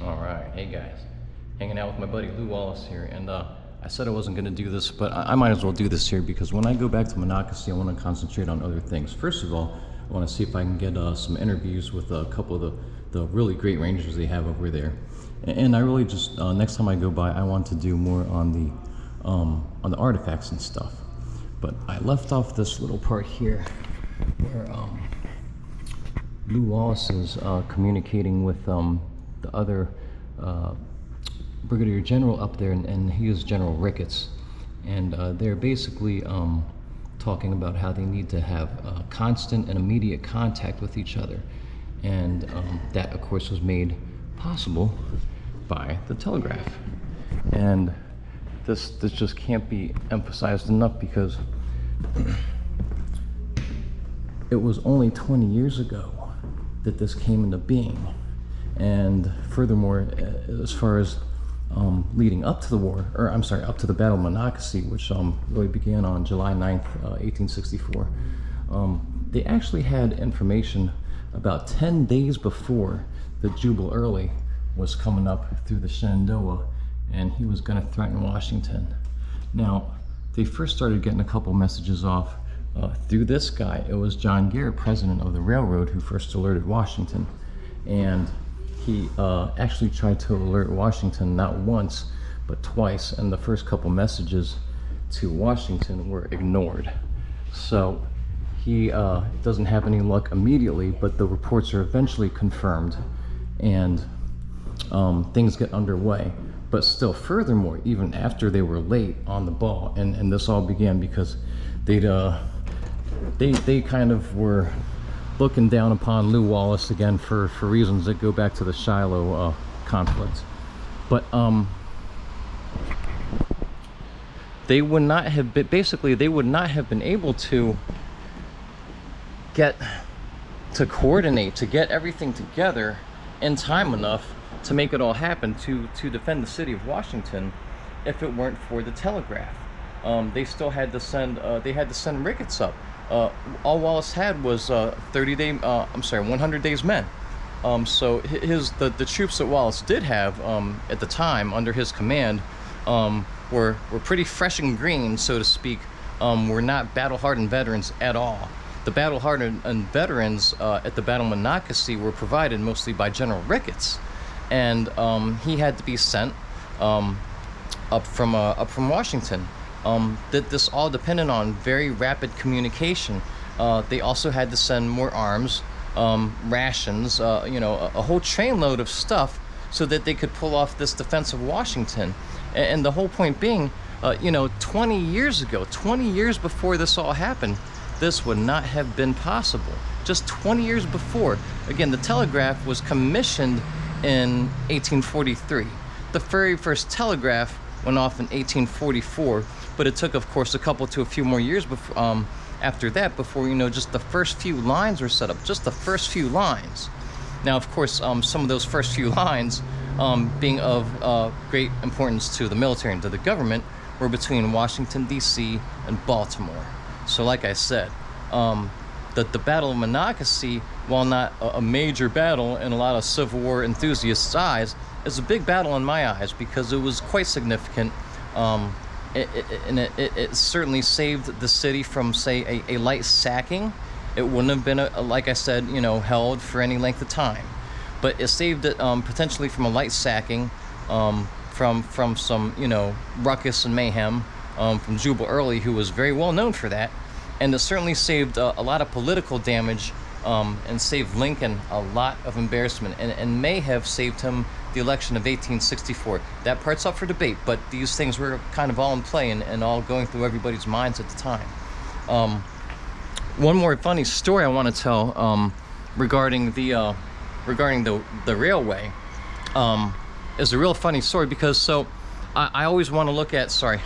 All right, hey guys, hanging out with my buddy Lou Wallace here, and I said I wasn't going to do this, but I might as well do this here because when I go back to Monocacy, I want to concentrate on other things. First of all, I want to see if I can get some interviews with a couple of the really great rangers they have over there, and I really just next time I go by, I want to do more on the artifacts and stuff. But I left off this little part here where Lou Wallace is communicating with the other Brigadier General up there, and he is General Ricketts, and they're basically talking about how they need to have constant and immediate contact with each other, and that of course was made possible by the telegraph. And this just can't be emphasized enough because it was only 20 years ago that this came into being. And furthermore, as far as leading up to the war, or I'm sorry, up to the Battle of Monocacy, which really began on July 9th, 1864, they actually had information about 10 days before that Jubal Early was coming up through the Shenandoah, and he was going to threaten Washington. Now, they first started getting a couple messages off through this guy. It was John Garrett, president of the railroad, who first alerted Washington, and he actually tried to alert Washington not once but twice, and the first couple messages to Washington were ignored. So he doesn't have any luck immediately, but the reports are eventually confirmed, and things get underway. But still, furthermore, even after they were late on the ball, and this all began because they kind of were looking down upon Lou Wallace again for reasons that go back to the Shiloh conflict. But they would not have been, basically they would not have been able to coordinate, to get everything together in time enough to make it all happen to defend the city of Washington if it weren't for the telegraph. They still had to send Ricketts up. All Wallace had was 100 days men. So the troops that Wallace did have at the time under his command were pretty fresh and green, so to speak. Were not battle-hardened veterans at all. The battle-hardened veterans at the Battle of Monocacy were provided mostly by General Ricketts, and he had to be sent up from Washington. That this all depended on very rapid communication. They also had to send more arms, rations, a whole trainload of stuff so that they could pull off this defense of Washington. And the whole point being, 20 years ago, 20 years before this all happened, this would not have been possible. Just 20 years before. Again, the telegraph was commissioned in 1843. The very first telegraph went off in 1844, but it took, of course, a few more years before, after that, before, just the first few lines were set up, just the first few lines. Now, of course, some of those first few lines, being of great importance to the military and to the government, were between Washington, D.C. and Baltimore. So, like I said, the Battle of Monocacy, while not a major battle in a lot of Civil War enthusiasts' eyes, is a big battle in my eyes because it was quite significant. It certainly saved the city from, say, a light sacking. It wouldn't have been, like I said, held for any length of time. But it saved it potentially from a light sacking, from some, ruckus and mayhem from Jubal Early, who was very well known for that. And it certainly saved a lot of political damage and saved Lincoln a lot of embarrassment, and may have saved him the election of 1864. That part's up for debate, but these things were kind of all in play and all going through everybody's minds at the time. One more funny story I want to tell regarding the railway is a real funny story because I always want to look at I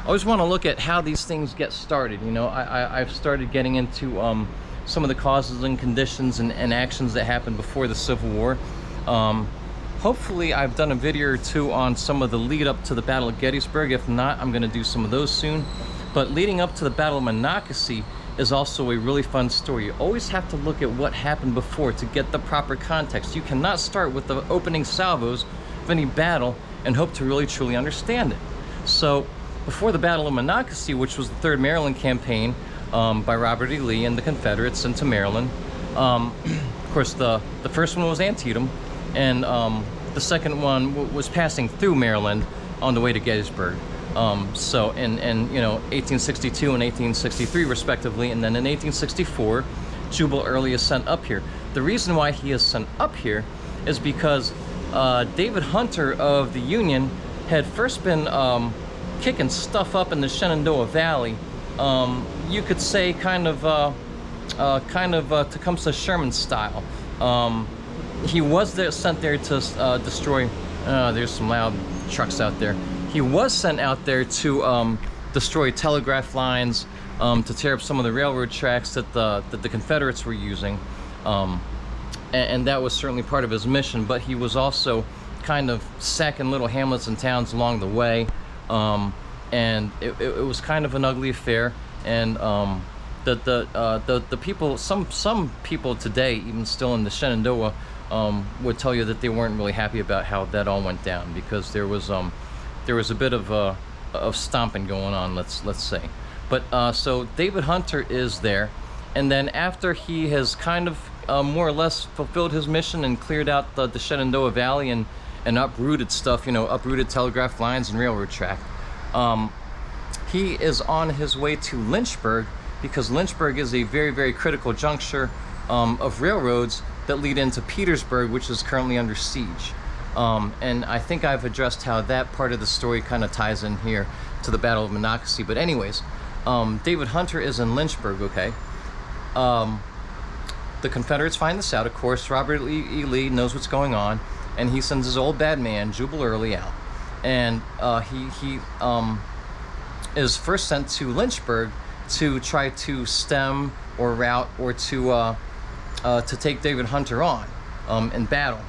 always want to look at how these things get started. I've started getting into some of the causes and conditions and actions that happened before the Civil War. Hopefully I've done a video or two on some of the lead up to the Battle of Gettysburg. If not, I'm going to do some of those soon. But leading up to the Battle of Monocacy, is also a really fun story. You always have to look at what happened before to get the proper context. You cannot start with the opening salvos of any battle and hope to really truly understand it. So before the Battle of Monocacy, which was the 3rd Maryland campaign by Robert E. Lee and the Confederates into Maryland, of course the first one was Antietam, and the second one was passing through Maryland on the way to Gettysburg. So in 1862 and 1863 respectively, and then in 1864 Jubal Early is sent up here. The reason why he is sent up here is because David Hunter of the Union had first been kicking stuff up in the Shenandoah Valley, you could say kind of Tecumseh Sherman style. He was sent there to destroy, there's some loud trucks out there. He was sent out there to destroy telegraph lines, to tear up some of the railroad tracks that the Confederates were using, and that was certainly part of his mission. But he was also kind of sacking little hamlets and towns along the way, and it was kind of an ugly affair. And the people, some people today, even still in the Shenandoah, would tell you that they weren't really happy about how that all went down, because there was a bit of stomping going on, let's say. But so David Hunter is there, and then after he has kind of more or less fulfilled his mission and cleared out the Shenandoah Valley and uprooted stuff, uprooted telegraph lines and railroad track, he is on his way to Lynchburg, because Lynchburg is a very, very critical juncture of railroads that lead into Petersburg, which is currently under siege. And I think I've addressed how that part of the story kind of ties in here to the Battle of Monocacy. But anyways, David Hunter is in Lynchburg, okay? The Confederates find this out. Of course, Robert E. Lee knows what's going on, and he sends his old bad man, Jubal Early, out. And he is first sent to Lynchburg to try to stem or rout or to take David Hunter on in battle.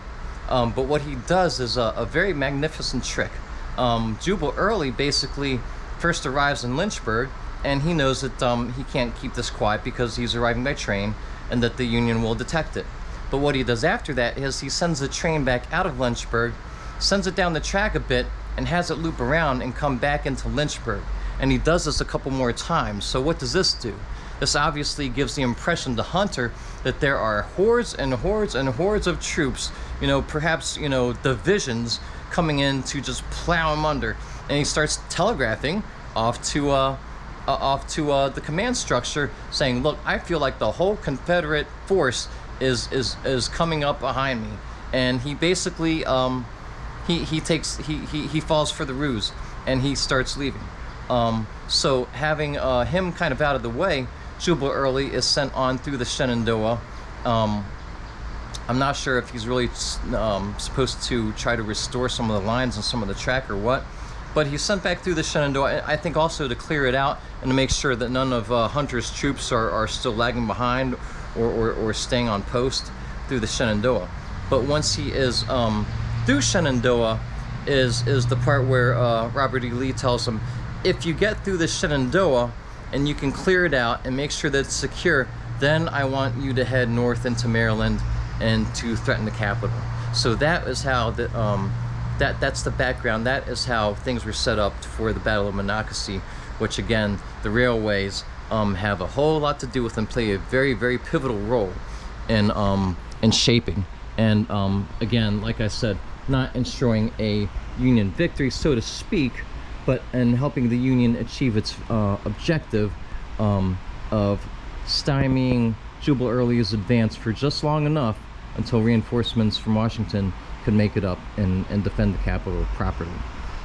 But what he does is a very magnificent trick. Jubal Early basically first arrives in Lynchburg, and he knows that he can't keep this quiet because he's arriving by train and that the Union will detect it. But what he does after that is he sends the train back out of Lynchburg, sends it down the track a bit, and has it loop around and come back into Lynchburg. And he does this a couple more times. So what does this do? This obviously gives the impression to Hunter that there are hordes and hordes and hordes of troops, perhaps, divisions coming in to just plow him under. And he starts telegraphing off to the command structure, saying, "Look, I feel like the whole Confederate force is coming up behind me." And he basically he falls for the ruse, and he starts leaving. So having him kind of out of the way, Jubal Early is sent on through the Shenandoah. I'm not sure if he's really supposed to try to restore some of the lines and some of the track or what, but he's sent back through the Shenandoah, I think also to clear it out and to make sure that none of Hunter's troops are still lagging behind or staying on post through the Shenandoah. But once he is through Shenandoah is the part where Robert E. Lee tells him, if you get through the Shenandoah and you can clear it out and make sure that it's secure, then I want you to head north into Maryland and to threaten the capital. So that is how that's the background. That is how things were set up for the Battle of Monocacy, which again, the railways have a whole lot to do with and play a very, very pivotal role in shaping. And again, like I said, not ensuring a Union victory, so to speak, but in helping the Union achieve its objective of stymieing Jubal Early's advance for just long enough until reinforcements from Washington could make it up and defend the capital properly.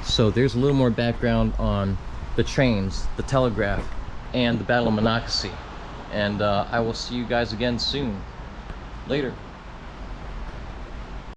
So there's a little more background on the trains, the telegraph, and the Battle of Monocacy. And I will see you guys again soon. Later.